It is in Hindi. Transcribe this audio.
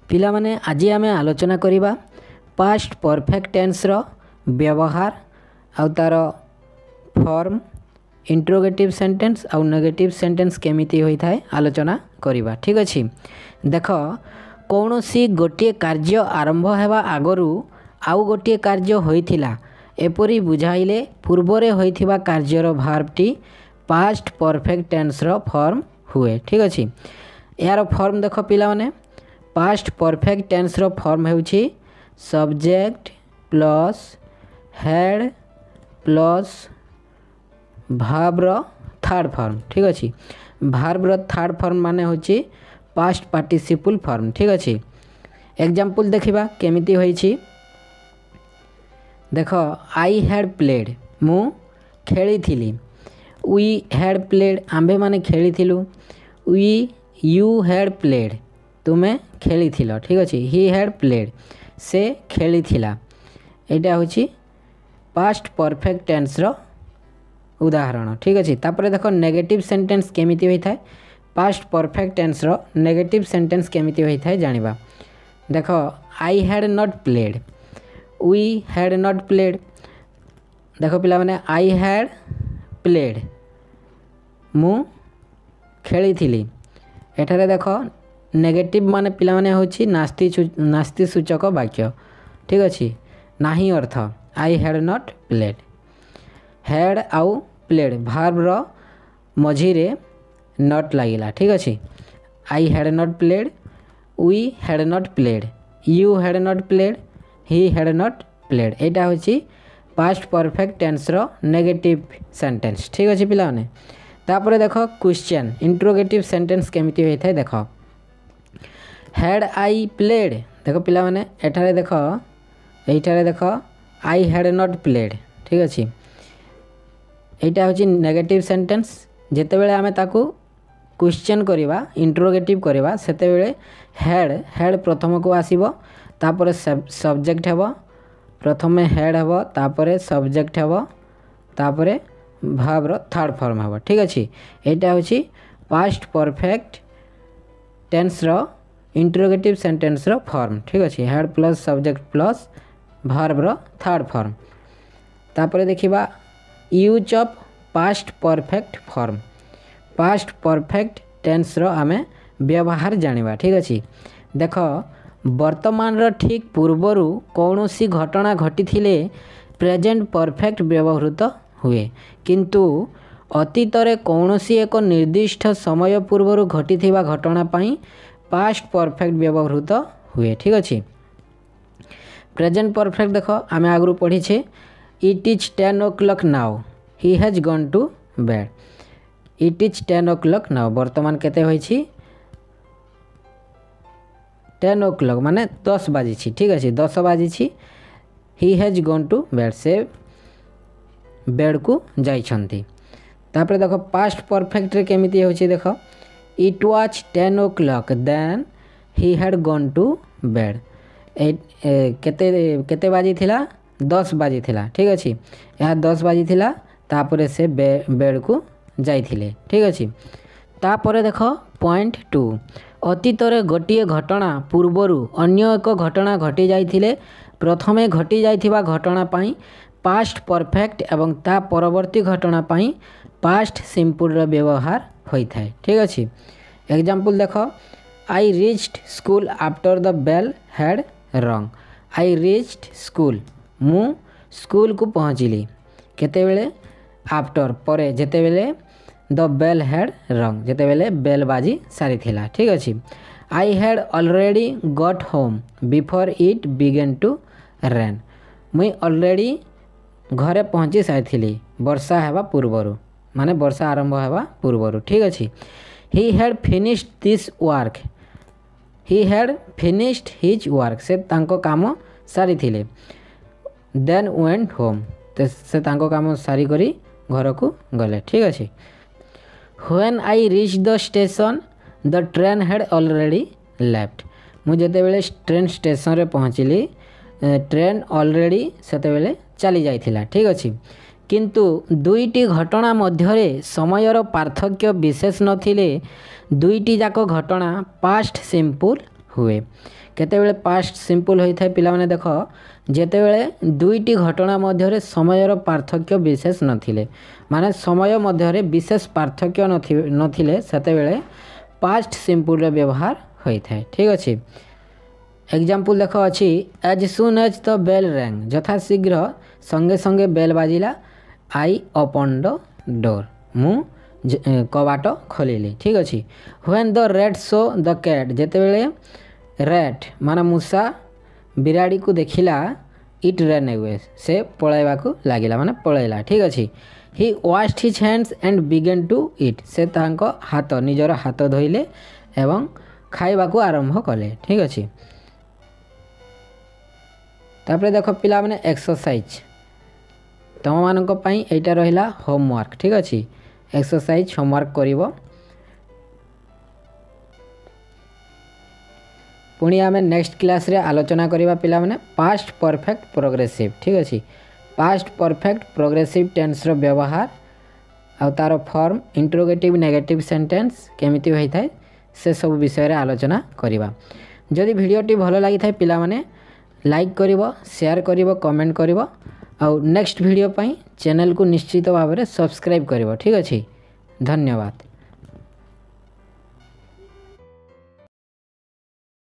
पिला माने आज आम आलोचना करवा पास्ट परफेक्ट टेन्स रो व्यवहार आउ तार फॉर्म इंट्रोगेटिव सेंटेंस आउ नेगेटिव सेंटेंस केमिति होई थाए आलोचना करवा। ठीक अच्छे देख कौन सी गोटे कार्य आरंभ हेबा आगरू आउ गोटे कार्य होइथिला एपरी बुझाइले पूर्वरे होइथिबा कार्यर भार्बटी पास्ट परफेक्ट टेन्स रो फॉर्म हुए। ठीक अच्छे यार फॉर्म देख पिला माने पास्ट परफेक्ट टेन्स रो फॉर्म हेउछि subject plus had plus verb रो थर्ड फॉर्म। ठीक अच्छे भार्ब रो थर्ड फॉर्म माने होछि पास्ट पार्टिसिपल फॉर्म। ठीक अच्छे एग्जांपल देखिबा केमिति होइछि देख आई हैड प्लेड मु खेली थिली वी हैड प्लेड आंबे माने खेली थिलु वी यू हैड प्लेड तुमे खेली थिलो। ठीक अच्छे ही हैड प्लेड से खेली थिला एटा होछि पास्ट परफेक्ट टेन्स रो उदाहरण। ठीक अच्छे तापर देख नेगेटिव सेंटेंस केमिति होई थाए पास्ट परफेक्ट टेन्स रो नेगेटिव सेंटेंस केमिति होई थाए जानिबा। देख I had not played we had not played देख पिला माने आई हैड प्लेड मु खेली थिली एठारे देख नेगेटिव माने पिला माने होछि नास्ति सूचक वाक्य। ठीक अच्छे नाही अर्थ I had not played had आउ प्लेड भार्ब रो मझिरे नॉट लागिला। ठीक अच्छे I had not played we had not played you had not played he had not played एटा होछि पास्ट परफेक्ट टेन्स रो नेगेटिव सेंटेंस। ठीक अच्छे पिला माने तापर देख क्वेश्चन इंट्रोगेटिव सेंटेंस केमिति होई थाए देख हैड आई प्लेड देख पिला माने एठारे देख आई हैड नॉट प्लेड। ठीक अच्छे एटा होछि नेगेटिव सेंटेंस जेतेबेले आमे ताकू क्वेश्चन करवा इंट्रोगेटिव करवा सेतेबेले हेड प्रथम को आसीबो तापर सब्जेक्ट हेबो प्रथमे हेड हेबो तापर सब्जेक्ट हेबो तापर भार्ब रो थर्ड फॉर्म हेबो। ठीक अच्छे एटा होछि पास्ट परफेक्ट टेन्स रो इंट्रोगेटिव सेंटेंस रो फॉर्म। ठीक अच्छे had plus subject plus verb रो थर्ड फॉर्म तापर देखिबा use of past perfect form past perfect tense रो आमे व्यवहार जानिबा। ठीक अच्छे देख वर्तमान रो ठीक पूर्वरु कौनसी घटना घटिथिले प्रेजेंट परफेक्ट व्यवहृत हुए किंतु अतीतरे कौनसी एक निर्दिष्ट समय पूर्वरु घटिथिबा घटना पई पास्ट परफेक्ट व्यवहृत हुए। ठीक अच्छे प्रेजेंट परफेक्ट देख आमे आगु पढ़ी छे it is 10 o'clock now he has gone to bed it is 10 o'clock now वर्तमान केते होई छी 10 o'clock माने 10 बाजी छी। ठीक अच्छे 10 बाजी छी he has gone to bed से बेड को जाई छंती तापर देख पास्ट परफेक्ट रे केमिति होछि देख it was 10 o'clock then he had gone to bed केते बाजी थिला 10 बाजी थिला। ठीक अच्छे यह 10 बाजी थिला तापर से बेड को जाइथिले। ठीक अच्छे तापर देख पॉइंट 2 अतीतरे गोटे घटना पूर्वरु अन्य एक घटना घटी जाइथिले प्रथमे घटी जाइथिबा घटना पाई पास्ट परफेक्ट एवं ता परवर्ती घटना पाई पास्ट सिंपल रो व्यवहार होई थाए। ठीक अच्छे एग्जांपल देख I reached school after the bell had rung I reached school मु स्कूल को पहुँचली केतेबेले आफ्टर परे जेतेबेले द बेल हैड रंग जेतेबेले बेल बाजी सारी थिला। ठीक अच्छे I had already got home before it began to rain मुई ऑलरेडी घरे पहुँची सारी वर्षा हेबा पूर्वरु माने वर्षा आरंभ हेबा पूर्वरु। ठीक अच्छे he had finished this work he had finished his work से तांको काम सारी थिले देन वेंट होम तो से तांको काम सारी करी घर को गले। ठीक अच्छे when I reach the station the train had already left मु जेतेबेले ट्रेन स्टेशन रे पहुँचली ट्रेन ऑलरेडी सेतेबेले चली जाइथिला। ठीक अच्छे किंतु दुईटी घटना मध्यरे समयर पार्थक्य विशेष नथिले दुईटी जाक घटना पास्ट सिंपल हुए। केतेबेले पास्ट सिंपल होता है पिला माने देख जेतेबेले दुईटी घटना मध्य समयर पार्थक्य विशेष नथिले माने समय मध्य विशेष पार्थक्य नथिले सेतेबेले पास्ट सिंपल रे व्यवहार होता है। ठीक अच्छे एग्जाम्पल देख अच्छी as soon as the bell rang यथा शीघ्र संगे संगे बेल बाजिला आई ओपन द डोर मु कबाट खोलिली। ठीक अच्छे when the rat saw the cat जेतेबेले रैट माने मूसा बिराड़ी को देखिला इट रन अवे से पलैवा को लागिला माने पलैला। ठीक अच्छे he washed his hands and began to eat से तांको हाथ निजर हाथ धोइले एवं खाइबा को आरंभ कले। ठीक अच्छे तापरे देख पिला माने एक्सरसाइज तुम मानक पई एटा रहिला होमवर्क। ठीक अच्छे एक्सरसाइज होमवर्क करिवो पुणी आम नेक्स्ट क्लास रे आलोचना करवा पिला माने पास्ट परफेक्ट प्रोग्रेसिव। ठीक अच्छे पास्ट परफेक्ट प्रोग्रेसिव टेन्स रो व्यवहार आ तार फॉर्म इंट्रोगेटिव नेगेटिव सेंटेंस केमिति होता है से सब विषय रे आलोचना करवा। जदि वीडियोटी भल लगी था पिला माने लाइक करिवो शेयर करिवो कमेंट करिवो आ नेक्स्ट वीडियो पई चैनल को निश्चित भाव में सब्सक्राइब करिवो। ठीक अच्छे धन्यवाद।